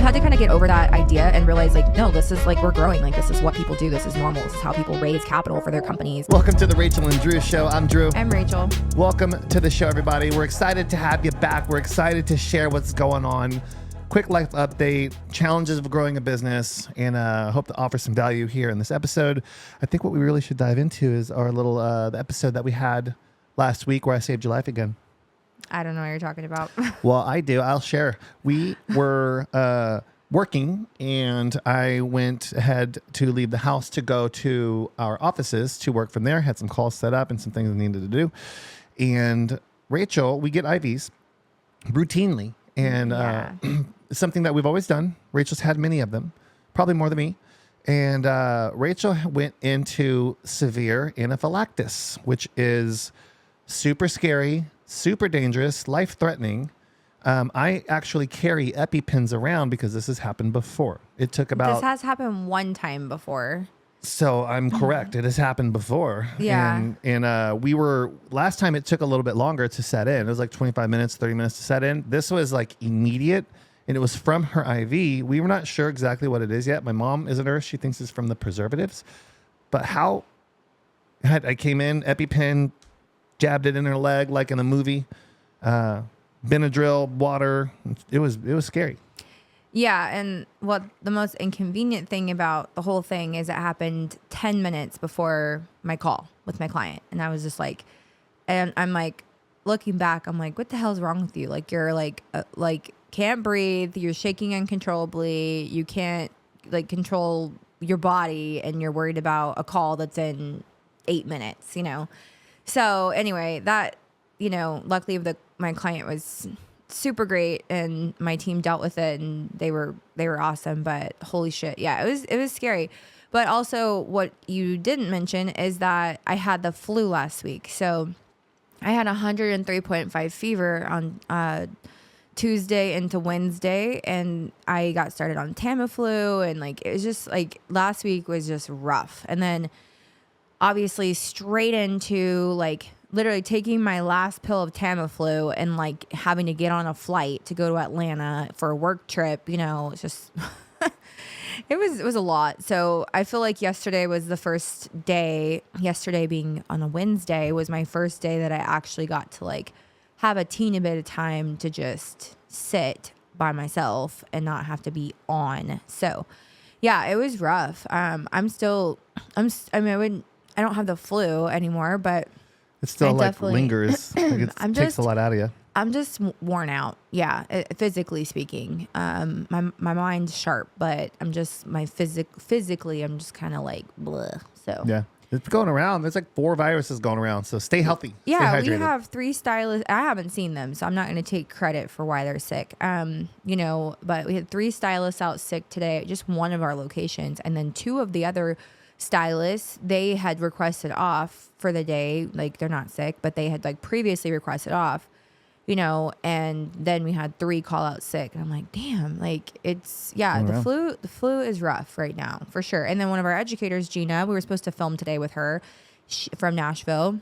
had to kind of get over that idea and realize like, no, this is like, we're growing. Like, this is what people do. This is normal. This is how people raise capital for their companies. Welcome to the Rachel and Drew Show. I'm Drew. I'm Rachel. Welcome to the show, everybody. We're excited to have you back. We're excited to share what's going on. Quick life update, challenges of growing a business, and hope to offer some value here in this episode. I think what we really should dive into is our little the episode that we had last week where I saved your life again. I don't know what you're talking about. Well, I do. I'll share. We were working, and I went ahead to leave the house to go to our offices to work from there. Had some calls set up and some things I needed to do. And Rachel, we get IVs routinely. And something that we've always done. Rachel's had many of them, probably more than me. And Rachel went into severe anaphylaxis, which is super scary, super dangerous, life-threatening. I actually carry EpiPens around because this has happened before. It took about... This has happened one time before. So I'm correct. It has happened before. Yeah. And we were, last time it took a little bit longer to set in. It was like 25 minutes, 30 minutes to set in. This was like immediate, and it was from her IV. We were not sure exactly what it is yet. My mom is a nurse. She thinks it's from the preservatives. But how I came in, EpiPen, jabbed it in her leg like in a movie, Benadryl, water. It was scary. Yeah, and what the most inconvenient thing about the whole thing is it happened 10 minutes before my call with my client. And I was just like, and I'm like, looking back, I'm like, what the hell's wrong with you? Like, you're like can't breathe, you're shaking uncontrollably, you can't like control your body, and you're worried about a call that's in 8 minutes, you know? So anyway, that, you know, luckily my client was super great, and my team dealt with it, and they were awesome. But holy shit, yeah, it was scary. But also, what you didn't mention is that I had the flu last week. So I had 103.5 fever on Tuesday into Wednesday, and I got started on Tamiflu, and like it was just like last week was just rough. And then obviously straight into like literally taking my last pill of Tamiflu and like having to get on a flight to go to Atlanta for a work trip, you know, it's just, it was a lot. So I feel like yesterday was the first day, yesterday being on a Wednesday was my first day that I actually got to like have a teeny bit of time to just sit by myself and not have to be on. So yeah, it was rough. I don't have the flu anymore, but it still like lingers. Like it takes a lot out of you. I'm just worn out. Yeah, physically speaking. My mind's sharp, but I'm just physically I'm just kind of like bleh. So yeah, it's going around. There's like 4 viruses going around. So stay healthy. Yeah, stay hydrated. We have 3 stylists. I haven't seen them, so I'm not going to take credit for why they're sick. You know, but we had 3 stylists out sick today at just one of our locations, and then 2 of the other stylists, they had requested off for the day. Like, they're not sick, but they had like previously requested off, you know, and then we had 3 call out sick, and I'm like, damn, like it's, yeah, the flu is rough right now for sure. And then one of our educators, Gina, we were supposed to film today with her from Nashville.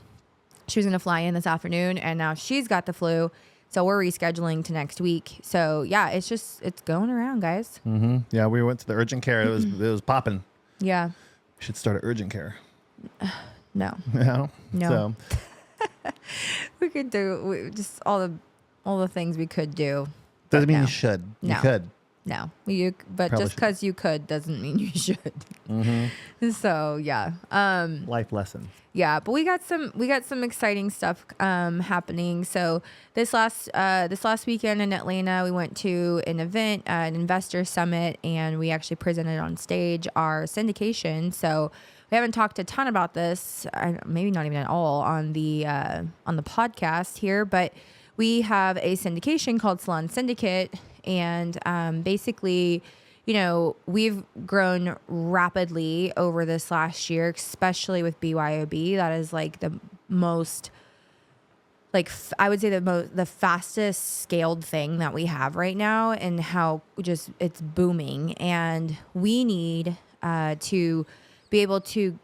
She was going to fly in this afternoon, and now she's got the flu. So we're rescheduling to next week. So yeah, it's going around, guys. Mm-hmm. Yeah. We went to the urgent care. It was popping. Yeah. Should start at urgent care. No. No. So. We could do just all the things we could do. Doesn't mean you should. No. You could. No, but probably just because you could doesn't mean you should. Mm-hmm. So yeah. Life lesson. Yeah, but we got some exciting stuff happening. So this last weekend in Atlanta, we went to an event, an investor summit, and we actually presented on stage our syndication. So we haven't talked a ton about this, maybe not even at all on the podcast here, but we have a syndication called Salon Syndicate, and basically, you know, we've grown rapidly over this last year, especially with BYOB. That is like the most, like I would say the fastest scaled thing that we have right now, and how just it's booming. And we need to be able to,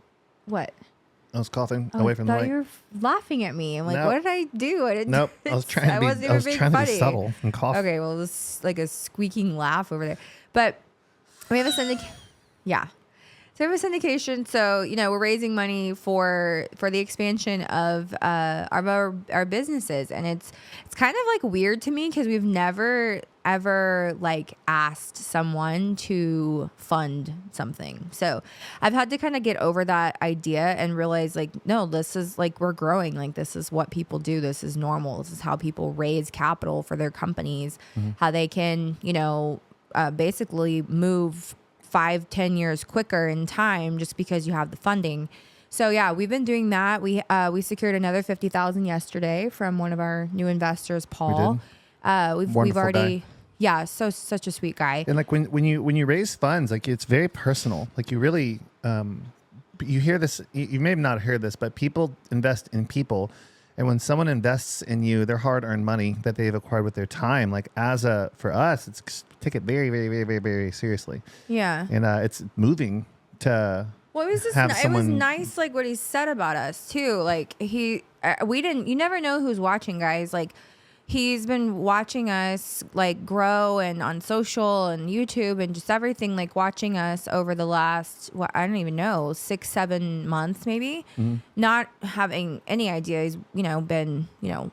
what? I was coughing away from the mic. You were laughing at me. I'm like, nope. What did I do? I didn't. Nope. I was trying to be subtle and cough. Okay, well, this like a squeaking laugh over there. But we have a yeah. So we have a syndication. So, we're raising money for the expansion of our businesses. And it's kind of like weird to me because we've never ever like asked someone to fund something. So I've had to kind of get over that idea and realize like, no, this is like, we're growing. Like, this is what people do. This is normal. This is how people raise capital for their companies, how they can, basically move 5-10 years quicker in time just because you have the funding. So yeah, we've been doing that. We secured another $50,000 yesterday from one of our new investors, Paul. We've already guy. Such a sweet guy. And like when you raise funds, like it's very personal. Like you really you hear this, you may have not heard this, but people invest in people. And when someone invests in you, their hard-earned money that they've acquired with their time, like for us, it's take it very, very, very, very, very seriously. Yeah. And it's moving to. Well, it was just it was nice, like what he said about us too. Like you never know who's watching, guys. Like he's been watching us like grow and on social and YouTube and just everything, like watching us over the last, I don't even know, 6-7 months, maybe, not having any idea. He's, been,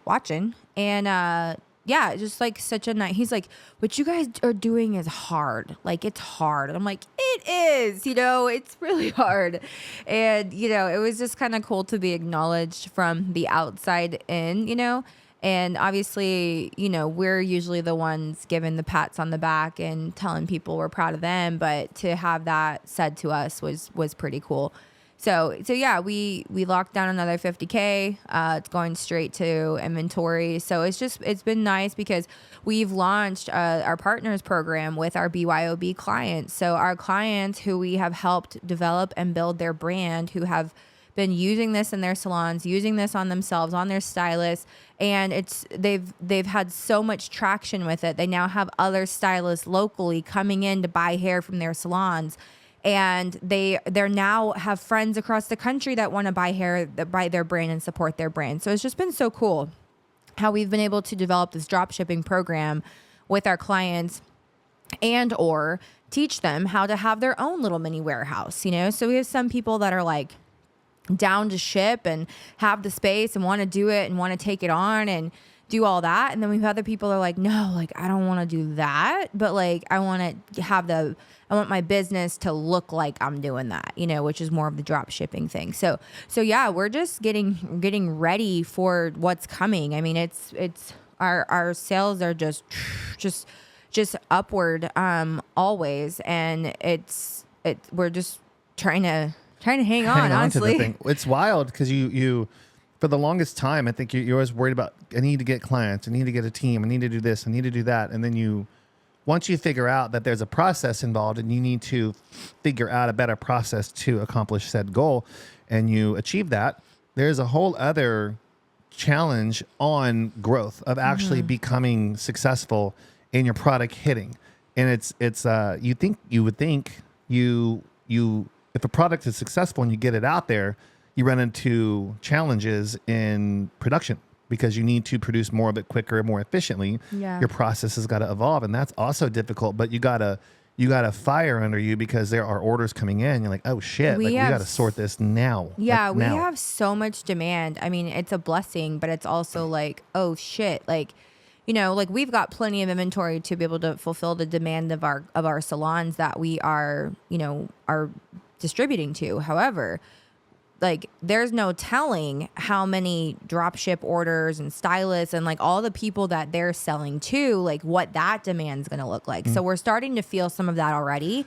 watching. And, yeah, just like such a night. He's like, what you guys are doing is hard. Like, it's hard. And I'm like, it is, it's really hard. And, it was just kind of cool to be acknowledged from the outside in, And obviously, we're usually the ones giving the pats on the back and telling people we're proud of them. But to have that said to us was pretty cool. So yeah, we locked down another $50K. It's going straight to inventory. So it's been nice because we've launched our partners program with our BYOB clients. So our clients who we have helped develop and build their brand, who have been using this in their salons, using this on themselves, on their stylists, and they've had so much traction with it. They now have other stylists locally coming in to buy hair from their salons, and they're now have friends across the country that want to buy hair, that buy their brand and support their brand. So it's just been so cool how we've been able to develop this drop shipping program with our clients and or teach them how to have their own little mini warehouse, So we have some people that are like down to ship and have the space and want to do it and want to take it on and do all that. And then we've other people that are like, no, like I don't want to do that, but like I want my business to look like I'm doing that, which is more of the drop shipping thing. So yeah, we're just getting ready for what's coming. I mean, it's our sales are just upward always, and we're just trying to hang on, honestly. To the thing. It's wild because you for the longest time, I think you're always worried about, I need to get clients, I need to get a team, I need to do this, I need to do that. And then once you figure out that there's a process involved and you need to figure out a better process to accomplish said goal, and you achieve that, there's a whole other challenge on growth of actually becoming successful in your product hitting. And it's you would think if a product is successful and you get it out there, you run into challenges in production because you need to produce more of it quicker and more efficiently. Yeah. Your process has got to evolve, and that's also difficult. But you got a fire under you because there are orders coming in. You're like, oh shit, we got to sort this now. Yeah, we have so much demand. I mean, it's a blessing, but it's also like, oh shit, like, like we've got plenty of inventory to be able to fulfill the demand of our salons that we are distributing to. However, like there's no telling how many drop ship orders and stylists and like all the people that they're selling to, like what that demand's going to look like. So we're starting to feel some of that already.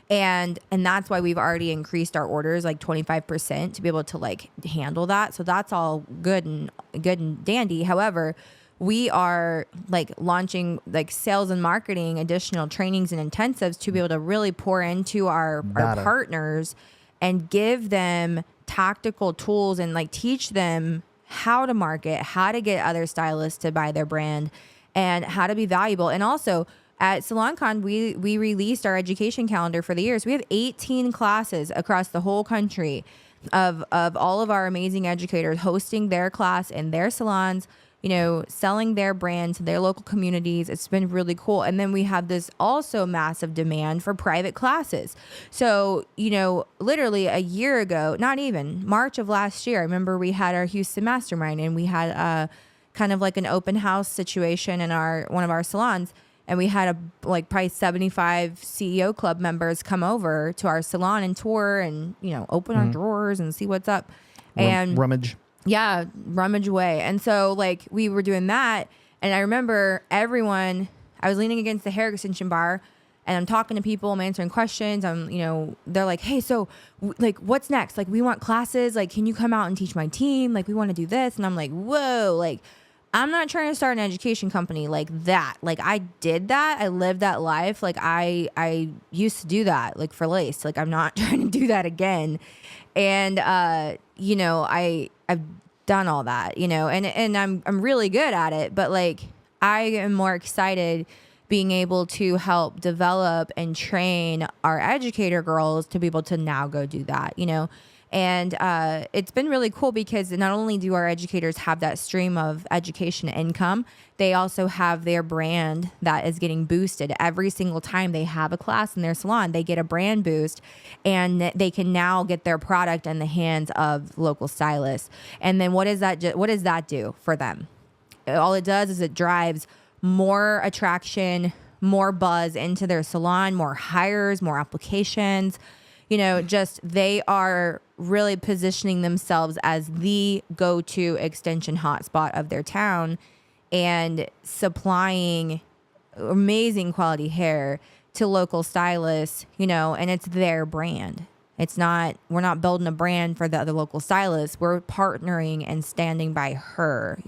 And that's why we've already increased our orders like 25% to be able to like handle that. So that's all good and dandy. However, we are like launching like sales and marketing, additional trainings and intensives to be able to really pour into our partners and give them tactical tools and like teach them how to market, how to get other stylists to buy their brand, and how to be valuable. And also at SalonCon, we released our education calendar for the year. So we have 18 classes across the whole country of all of our amazing educators hosting their class in their salons, selling their brand to their local communities. It's been really cool. And then we have this also massive demand for private classes. So, literally a year ago, not even March of last year, I remember we had our Houston mastermind, and we had kind of like an open house situation in one of our salons. And we had probably 75 CEO club members come over to our salon and tour and, open our drawers and see what's up. And rummage. Yeah, rummage away. And so we were doing that. And I remember I was leaning against the hair extension bar, and I'm talking to people, I'm answering questions. They're like, hey, so what's next? We want classes. Can you come out and teach my team? We want to do this. And I'm like, whoa, I'm not trying to start an education company like that. I did that. I lived that life. I used to do that, for Lace. I'm not trying to do that again. And, I've done all that, and I'm really good at it. But I am more excited being able to help develop and train our educator girls to be able to now go do that, And it's been really cool because not only do our educators have that stream of education income, they also have their brand that is getting boosted every single time they have a class in their salon. They get a brand boost, and they can now get their product in the hands of local stylists. And then what does that do for them? All it does is it drives more attraction, more buzz into their salon, more hires, more applications. They are really positioning themselves as the go-to extension hotspot of their town and supplying amazing quality hair to local stylists, and it's their brand. We're not building a brand for the other local stylists. We're partnering and standing by her,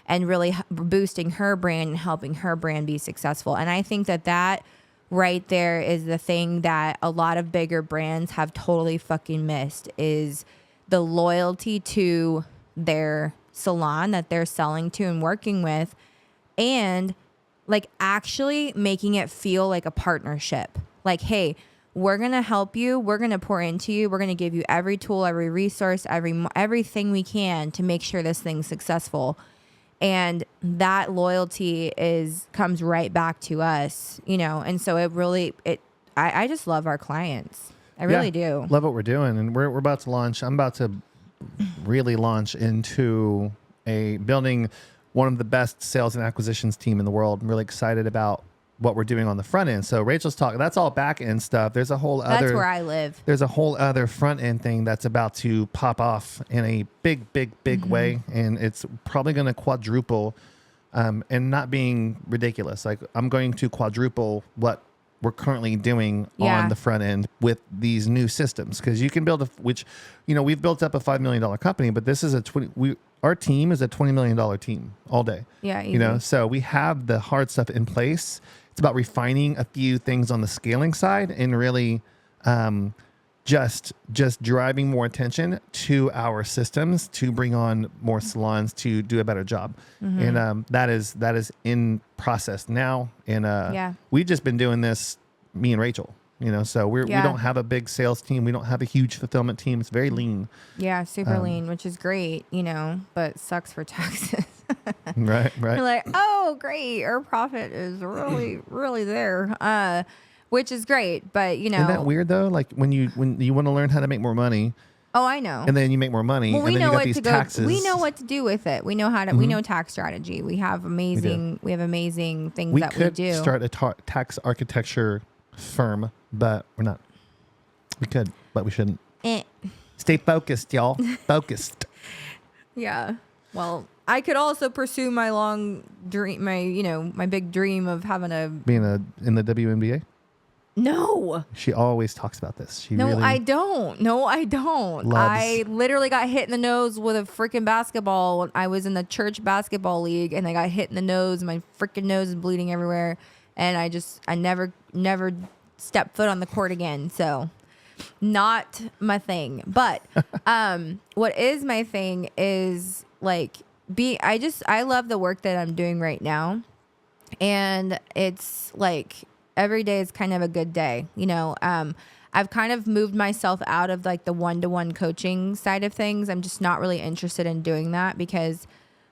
and really boosting her brand and helping her brand be successful. And I think that right there is the thing that a lot of bigger brands have totally fucking missed, is the loyalty to their salon that they're selling to and working with, and actually making it feel like a partnership. Hey, we're going to help you. We're going to pour into you. We're going to give you every tool, every resource, everything we can to make sure this thing's successful. And that loyalty comes right back to us, and so I just love our clients. I really do. Love what we're doing. And we're about to launch. I'm about to really launch into building one of the best sales and acquisitions team in the world. I'm really excited about what we're doing on the front end. So Rachel's talking, that's all back end stuff. There's a whole other, that's where I live. There's a whole other front end thing that's about to pop off in a big way. And it's probably going to quadruple, and not being ridiculous. I'm going to quadruple what we're currently doing on the front end with these new systems. Cause you can build we've built up a $5 million company, but this is our team is a $20 million team all day. Yeah. Easy. So we have the hard stuff in place. It's about refining a few things on the scaling side and really just driving more attention to our systems to bring on more salons to do a better job. And that is in process now. And we've just been doing this, me and Rachel. So we don't have a big sales team. We don't have a huge fulfillment team. It's very lean. Yeah, super lean, which is great, but sucks for taxes. Right. You're like, oh, great. Our profit is really, really there, which is great. But, Isn't that weird, though? When you want to learn how to make more money. Oh, I know. And then you make more money. Well, and then you got these taxes. We know what to do with it. We know how to. We know tax strategy. We have amazing things that we do. We could start a tax architecture firm, but we're not. We could, but we shouldn't. Stay focused, y'all. Focused. Yeah. Well, I could also pursue my long dream, my big dream of having being in the WNBA. No. She always talks about this. I don't. I literally got hit in the nose with a freaking basketball when I was in the church basketball league, and I got hit in the nose. My freaking nose is bleeding everywhere, and I never stepped foot on the court again. So, not my thing. But what is my thing is I love the work that I'm doing right now, and it's every day is kind of a good day. I've kind of moved myself out of the one-to-one coaching side of things. I'm just not really interested in doing that because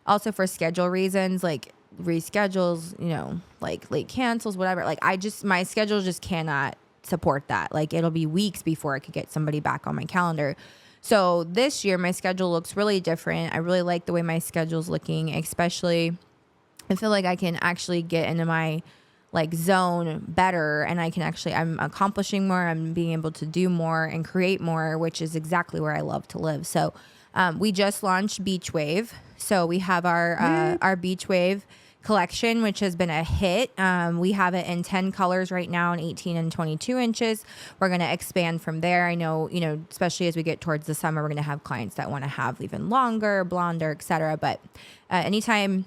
also for schedule reasons, like reschedules, like late cancels, whatever. Like my schedule just cannot support that. Like it'll be weeks before I could get somebody back on my calendar. So this year my schedule looks really different. I really like the way my schedule's looking, especially I feel like I can actually get into my like zone better, and I'm accomplishing more. I'm being able to do more and create more, which is exactly where I love to live. So we just launched Beach Wave. So we have our Beach Wave collection, which has been a hit. We have it in 10 colors right now in 18 and 22 inches. We're going to expand from there. I know, especially as we get towards the summer, we're going to have clients that want to have even longer, blonder, etc. But anytime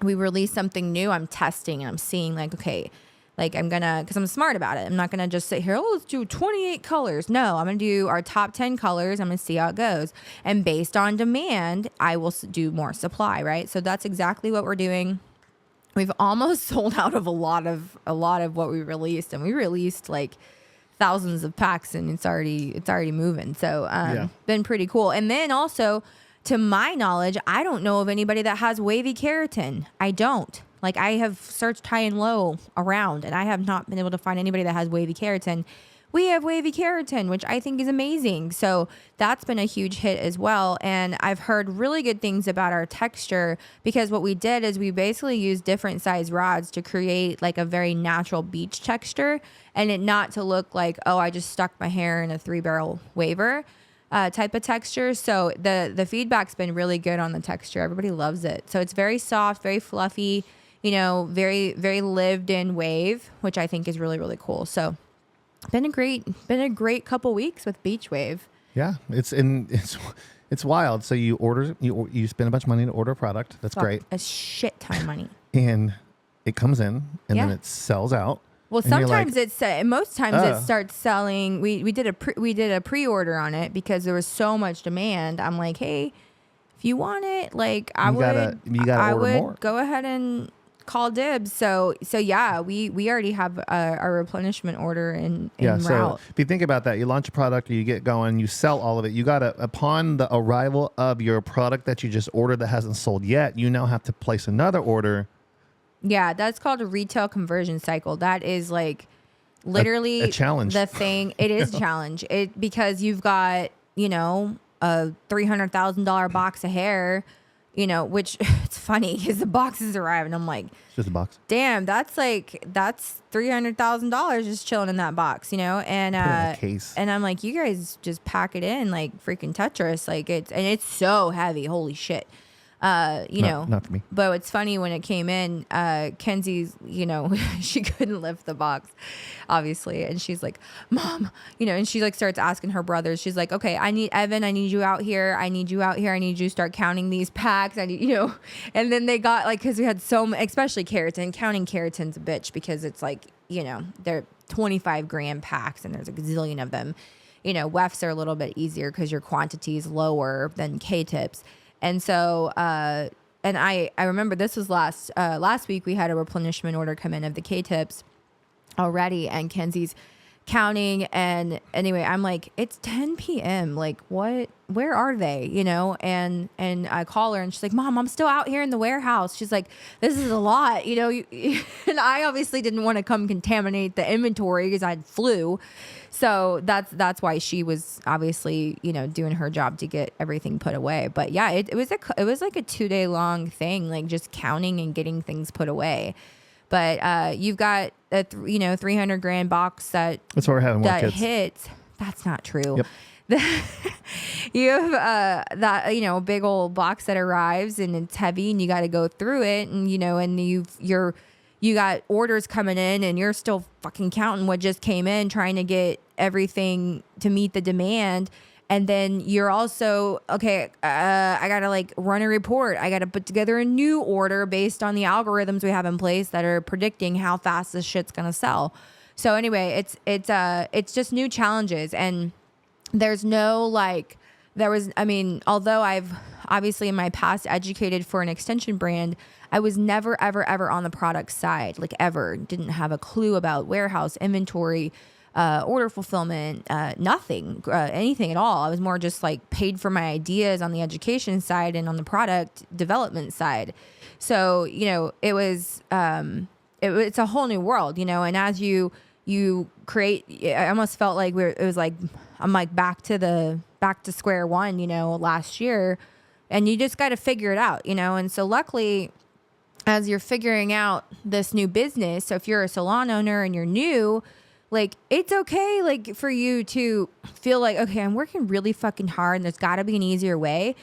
we release something new, I'm testing and I'm seeing like, okay, like because I'm smart about it. I'm not going to just sit here, let's do 28 colors. No, I'm going to do our top 10 colors. I'm going to see how it goes. And based on demand, I will do more supply, right? So that's exactly what we're doing. We've almost sold out of a lot of what we released, and we released like thousands of packs, and it's already moving. So been pretty cool. And then also, to my knowledge, I don't know of anybody that has wavy keratin. I don't. Like I have searched high and low around, and I have not been able to find anybody that has wavy keratin. We have wavy keratin, which I think is amazing. So that's been a huge hit as well. And I've heard really good things about our texture, because what we did is we basically used different size rods to create like a very natural beach texture, and it not to look like, oh, I just stuck my hair in a 3-barrel waver type of texture. So the feedback's been really good on the texture. Everybody loves it. So it's very soft, very fluffy, very, very lived in wave, which I think is really, really cool. So been a great couple weeks with Beach Wave. Yeah, it's wild. So you spend a bunch of money to order a product. That's great. A shit ton of money. And it comes in, and then it sells out. Well, sometimes most times it starts selling. We did a pre-order on it because there was so much demand. I'm like, hey, if you want it, like I would more. Go ahead and call dibs. So yeah, we already have a replenishment order in route. So if you think about that, you launch a product, you get going, you sell all of it. You got to, upon the arrival of your product that you just ordered that hasn't sold yet, you now have to place another order. Yeah, that's called a retail conversion cycle. That is like literally a challenge. The thing. It is a challenge. Because you've got, a $300,000 box of hair, which it's funny because the boxes arrive and I'm like, it's just a box. Damn, that's $300,000 just chilling in that box, and put it in a case. And I'm like, you guys just pack it in like freaking Tetris, like it's so heavy. Holy shit. Not for me. But it's funny when it came in, Kenzie's, she couldn't lift the box, obviously. And she's like, Mom, and she like starts asking her brothers. She's like, okay, I need you out here. I need you you to start counting these packs. I need, and then they got like, cause we had especially keratin, counting keratin's a bitch because it's like, they're 25 gram packs and there's a gazillion of them. WEFs are a little bit easier cause your quantity is lower than K-tips. And so, and I remember this was last week we had a replenishment order come in of the K-tips already, and Kenzie's counting. And anyway, I'm like, it's 10 p.m. Like, what? Where are they? And I call her and she's like, Mom, I'm still out here in the warehouse. She's like, this is a lot, and I obviously didn't want to come contaminate the inventory because I had flu. So that's why she was obviously, doing her job to get everything put away. But yeah, it was like a 2-day long thing, like just counting and getting things put away. But you've got a 300 grand box that's what we're having that kids. Hits. That's not true. Yep. You have that big old box that arrives and it's heavy and you got to go through it, and and you got orders coming in and you're still fucking counting what just came in, trying to get everything to meet the demand. And then you're also, okay, I got to like run a report. I got to put together a new order based on the algorithms we have in place that are predicting how fast this shit's going to sell. So anyway, it's just new challenges. And there's no although I've obviously in my past educated for an extension brand, I was never, ever, ever on the product side, like ever. Didn't have a clue about warehouse inventory, order fulfillment, nothing, anything at all. I was more just like paid for my ideas on the education side and on the product development side. So, you know, it was, it's a whole new world, you know, and as you create, I almost felt like I'm like back to square one, you know, last year, and you just got to figure it out, you know? And so luckily, as you're figuring out this new business, so if you're a salon owner and you're new, like, it's okay, like, for you to feel like, okay, I'm working really fucking hard and there's got to be an easier way.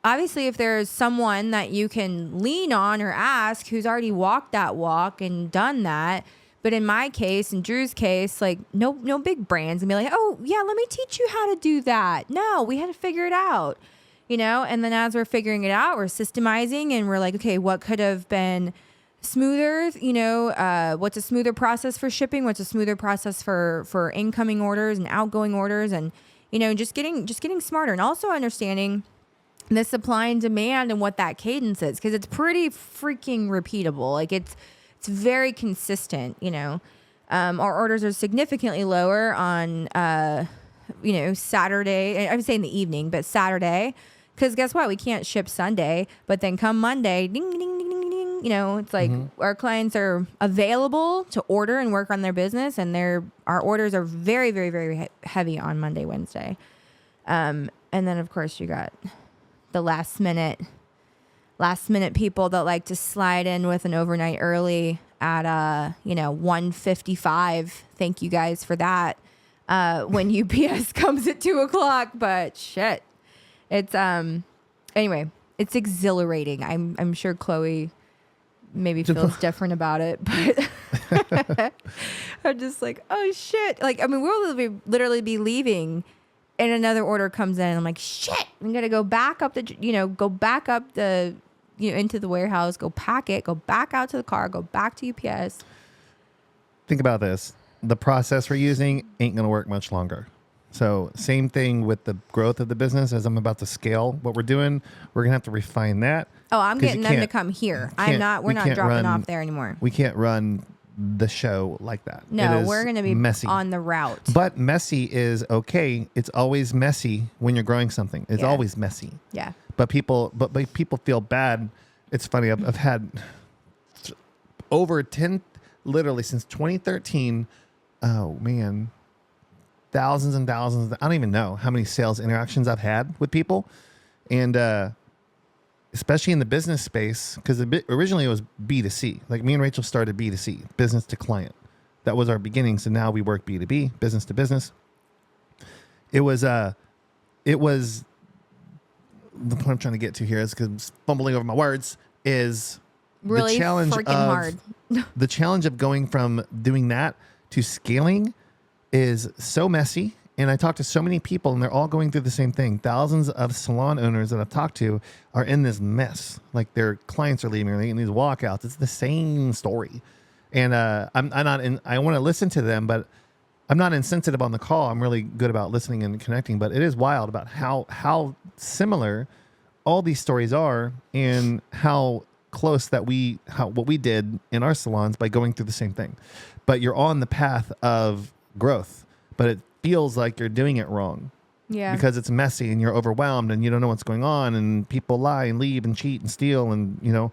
Obviously, if there's someone that you can lean on or ask who's already walked that walk and done that. But in my case, in Drew's case, like, no big brands and be like, oh, yeah, let me teach you how to do that. No, we had to figure it out, you know? And then as we're figuring it out, we're systemizing and we're like, okay, what could have been smoother, you know, what's a smoother process for shipping? What's a smoother process for incoming orders and outgoing orders? And, you know, just getting smarter and also understanding the supply and demand and what that cadence is, because it's pretty freaking repeatable. Like, it's very consistent, you know. Our orders are significantly lower on, you know, Saturday. I would say in the evening, but Saturday, because guess what? We can't ship Sunday. But then come Monday, ding, ding, ding, ding, ding, ding. You know, it's like our clients are available to order and work on their business, and our orders are very, very, very heavy on Monday, Wednesday. And then of course you got the last minute people that like to slide in with an overnight early at you know, 1:55. Thank you guys for that. When UPS comes at 2:00, but shit, it's anyway, it's exhilarating. I'm sure Chloe maybe feels different about it, but I'm just like, oh shit. Like, I mean, we'll literally be leaving and another order comes in and I'm like, shit, I'm going to go back up into the warehouse, go pack it, go back out to the car, go back to UPS. Think about this. The process we're using ain't going to work much longer. So same thing with the growth of the business. As I'm about to scale what we're doing, we're going to have to refine that. Oh, I'm getting them to come here. We're not dropping off there anymore. We can't run the show like that. No, we're going to be messy on the route. But messy is okay. It's always messy when you're growing something. It's always messy. Yeah. But people feel bad. It's funny. I've had over 10, literally since 2013. Oh man, thousands and thousands. I don't even know how many sales interactions I've had with people, and especially in the business space, because originally it was B2C. Like, me and Rachel started B2C, business to client. That was our beginning. So now we work B2B, business to business. It was the point I'm trying to get to here is, because I'm fumbling over my words, is really the challenge freaking hard. The challenge of going from doing that to scaling is so messy. And I talked to so many people and they're all going through the same thing. Thousands of salon owners that I've talked to are in this mess. Like, their clients are leaving, or they're getting these walkouts. It's the same story. And I'm not I want to listen to them, but I'm not insensitive on the call. I'm really good about listening and connecting, but it is wild about how similar all these stories are, and how close that what we did in our salons by going through the same thing. But you're on the path of growth, but it feels like you're doing it wrong. Yeah. Because it's messy and you're overwhelmed and you don't know what's going on, and people lie and leave and cheat and steal, and you know,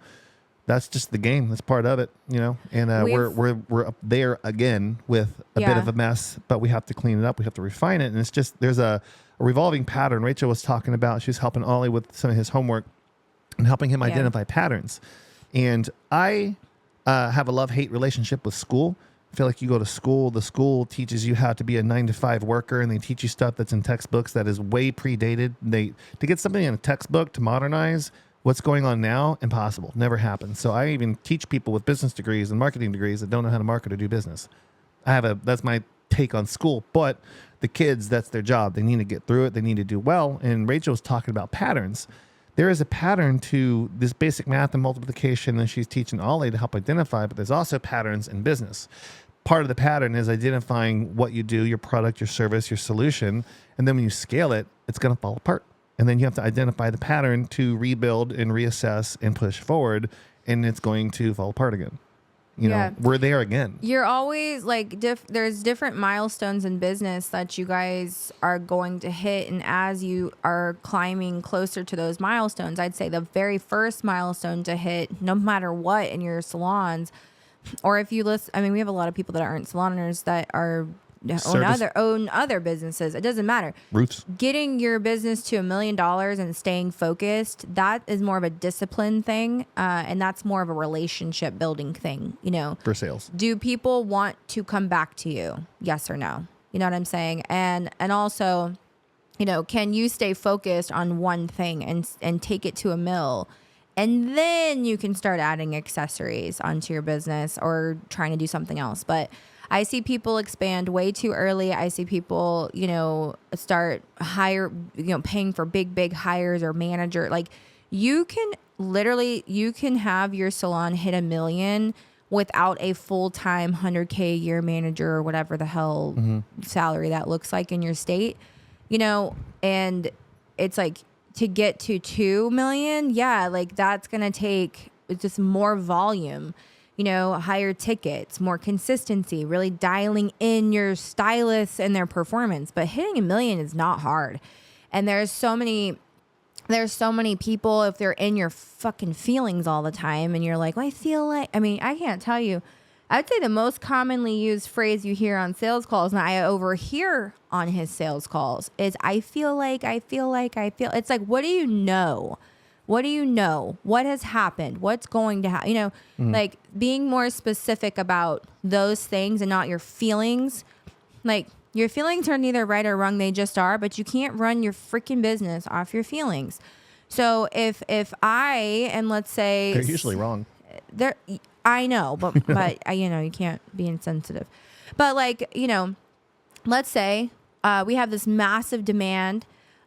that's just the game. That's part of it, you know. And we're up there again with a bit of a mess, but we have to clean it up. We have to refine it, and it's just there's a revolving pattern. Rachel was talking about, she was helping Ollie with some of his homework and helping him identify patterns. And I have a love-hate relationship with school. I feel like you go to school, the school teaches you how to be a 9-to-5 worker, and they teach you stuff that's in textbooks that is way predated. To get something in a textbook to modernize what's going on now, impossible. Never happens. So I even teach people with business degrees and marketing degrees that don't know how to market or do business. That's my take on school. But the kids, that's their job. They need to get through it. They need to do well. And Rachel was talking about patterns. There is a pattern to this basic math and multiplication, and she's teaching Ollie to help identify, but there's also patterns in business. Part of the pattern is identifying what you do, your product, your service, your solution, and then when you scale it, it's going to fall apart. And then you have to identify the pattern to rebuild and reassess and push forward, and it's going to fall apart again. you know, we're there again. You're always like, there's different milestones in business that you guys are going to hit. And as you are climbing closer to those milestones, I'd say the very first milestone to hit, no matter what in your salons, or if you listen, I mean, we have a lot of people that aren't salon owners that are own other businesses. It doesn't matter. Roofs. Getting your business to $1 million and staying focused, that is more of a discipline thing. And that's more of a relationship building thing, you know. For sales. Do people want to come back to you? Yes or no? You know what I'm saying? And also, you know, can you stay focused on one thing and take it to $1 million? And then you can start adding accessories onto your business or trying to do something else. But I see people expand way too early. I see people, you know, start paying for big hires or manager. Like you can have your salon hit $1 million without a full-time 100K a year manager or whatever the hell salary that looks like in your state, you know, and it's like to get to 2 million. Yeah. Like that's going to take just more volume. You know, higher tickets, more consistency, really dialing in your stylists and their performance. But hitting $1 million is not hard. And there's so many people, if they're in your fucking feelings all the time and you're like, well, I can't tell you. I'd say the most commonly used phrase you hear on sales calls, and I overhear on his sales calls, is I feel like. It's like, what do you know? What do you know? What has happened? What's going to happen? You know, like being more specific about those things and not your feelings. Like your feelings are neither right or wrong. They just are, but you can't run your freaking business off your feelings. So if I am, let's say, they're usually wrong. I know, but you know, you can't be insensitive. But like, you know, let's say we have this massive demand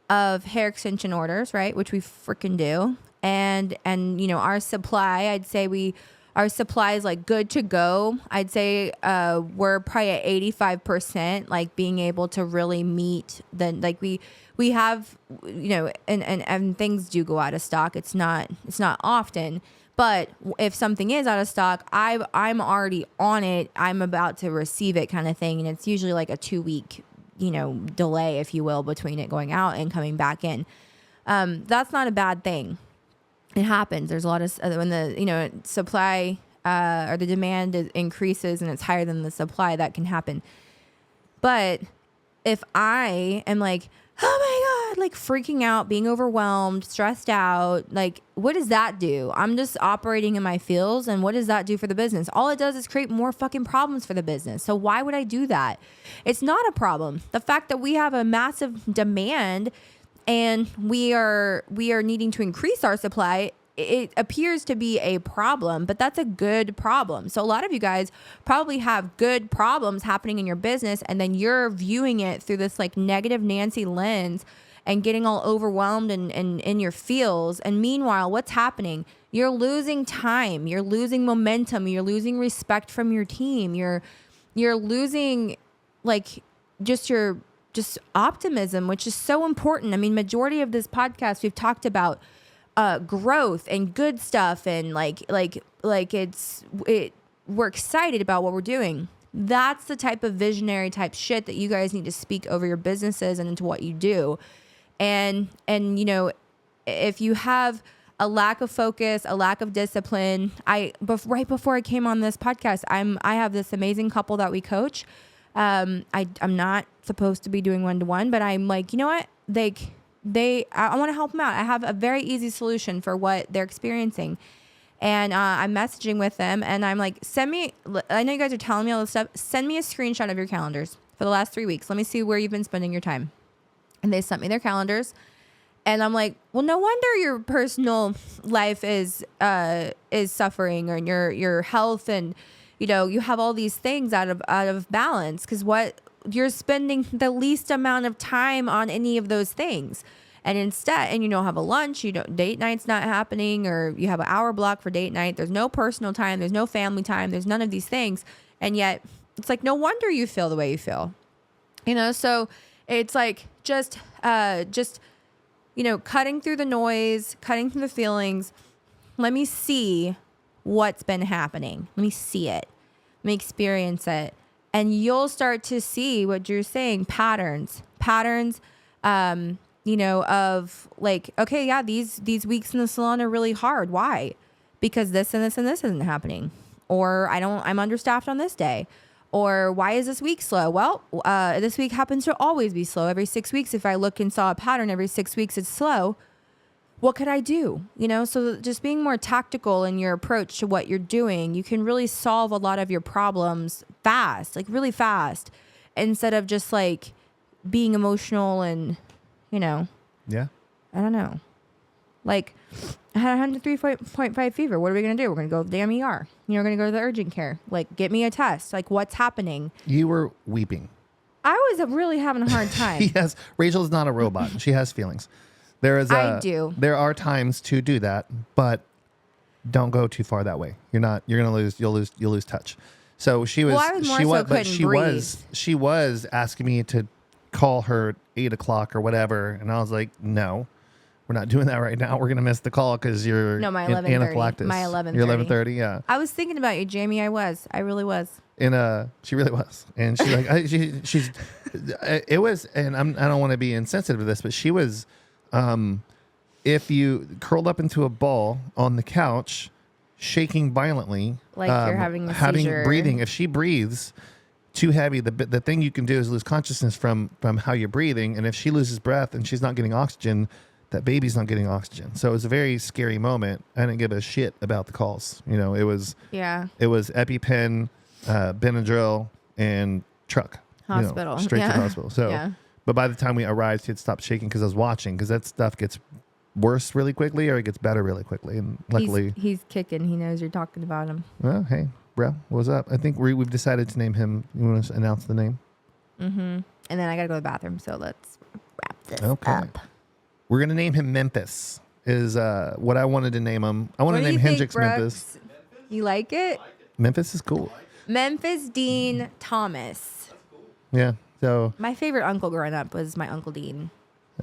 of hair extension orders, right? Which we freaking do. And, you know, our supply, I'd say our supply is like good to go. I'd say, we're probably at 85%, like being able to really meet like we have, you know, and things do go out of stock. It's not often, but if something is out of stock, I'm already on it. I'm about to receive it kind of thing. And it's usually like a 2-week, you know, delay, if you will, between it going out and coming back in. That's not a bad thing. It happens. There's a lot of, when the, you know, supply or the demand increases and it's higher than the supply, that can happen. But if I am like, oh my God, like freaking out, being overwhelmed, stressed out, like what does that do? I'm just operating in my feels. And what does that do for the business? All it does is create more fucking problems for the business. So why would I do that? It's not a problem. The fact that we have a massive demand and we are needing to increase our supply, it appears to be a problem, but that's a good problem. So a lot of you guys probably have good problems happening in your business, and then you're viewing it through this like negative Nancy lens and getting all overwhelmed and in your feels. And meanwhile, what's happening? You're losing time. You're losing momentum. You're losing respect from your team. You're losing like just optimism, which is so important. I mean, majority of this podcast, we've talked about growth and good stuff, and we're excited about what we're doing. That's the type of visionary type shit that you guys need to speak over your businesses and into what you do. And you know, if you have a lack of focus, a lack of discipline, right before I came on this podcast, I have this amazing couple that we coach. I'm not supposed to be doing one-to-one, but I'm like, you know what? I want to help them out. I have a very easy solution for what they're experiencing. And I'm messaging with them and I'm like, I know you guys are telling me all this stuff. Send me a screenshot of your calendars for the last 3 weeks. Let me see where you've been spending your time. And they sent me their calendars. And I'm like, well, no wonder your personal life is suffering, or your health, and you know, you have all these things out of balance, because you're spending the least amount of time on any of those things. And instead, and you don't have a lunch, date night's not happening, or you have an hour block for date night. There's no personal time. There's no family time. There's none of these things. And yet it's like, no wonder you feel the way you feel, you know? So it's like, just, you know, cutting through the noise, cutting through the feelings. Let me see what's been happening. Let me see it. Let me experience it. And you'll start to see what Drew's saying, patterns, you know, of like, okay, yeah, these weeks in the salon are really hard. Why? Because this and this and this isn't happening. Or I'm understaffed on this day. Or why is this week slow? Well, this week happens to always be slow. Every 6 weeks, if I look and saw a pattern, every 6 weeks it's slow. What could I do? You know, so just being more tactical in your approach to what you're doing, you can really solve a lot of your problems fast, like really fast, instead of just like being emotional and, you know. Yeah. I don't know. Like, I had 103.5 fever. What are we going to do? We're going to go to the damn ER. You know, we're going to go to the urgent care. Like, get me a test. Like, what's happening? You were weeping. I was really having a hard time. Yes. Rachel's not a robot. She has feelings. I do. There are times to do that, but don't go too far that way. You'll lose touch. So she was, well, I was more so couldn't breathe. She was asking me to call her at 8 o'clock or whatever. And I was like, no, we're not doing that right now. We're going to miss the call because you're my 11:30. My 11:30. Your 11:30. Yeah. I was thinking about you, Jamie. I really was. And she really was. And she like, she's, it was, and I don't want to be insensitive to this, but she was, if you curled up into a ball on the couch, shaking violently, like you're having a seizure. Breathing. If she breathes too heavy, the thing you can do is lose consciousness from how you're breathing. And if she loses breath and she's not getting oxygen, that baby's not getting oxygen. So it was a very scary moment. I didn't give a shit about the calls. You know, it was EpiPen, Benadryl, and truck. Hospital. Straight to the hospital. So, but by the time we arrived, she had stopped shaking because I was watching, because that stuff gets worse really quickly or it gets better really quickly. And luckily, he's kicking. He knows you're talking about him. Well, hey, bro, what's up? I think we've decided to name him. You want to announce the name? Mm-hmm. And then I got to go to the bathroom. So let's wrap this up. We're going to name him Memphis, is what I wanted to name him. I want to name Hendrix Memphis. You like it? Memphis is cool. Memphis Dean Thomas. That's cool. Yeah. So my favorite uncle growing up was my Uncle Dean.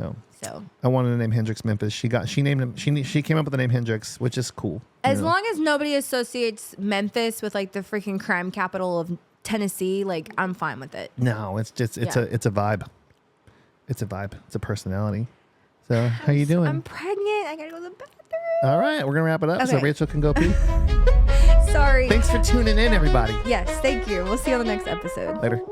Oh. So I wanted to name Hendrix Memphis. She named him. She came up with the name Hendrix, which is cool. As long as nobody associates Memphis with like the freaking crime capital of Tennessee, like I'm fine with it. No, it's just it's a vibe. It's a vibe. It's a personality. So how you doing? I'm pregnant. I gotta go to the bathroom. All right, we're gonna wrap it up so Rachel can go pee. Sorry. Thanks for tuning in, everybody. Yes, thank you. We'll see you on the next episode. Later.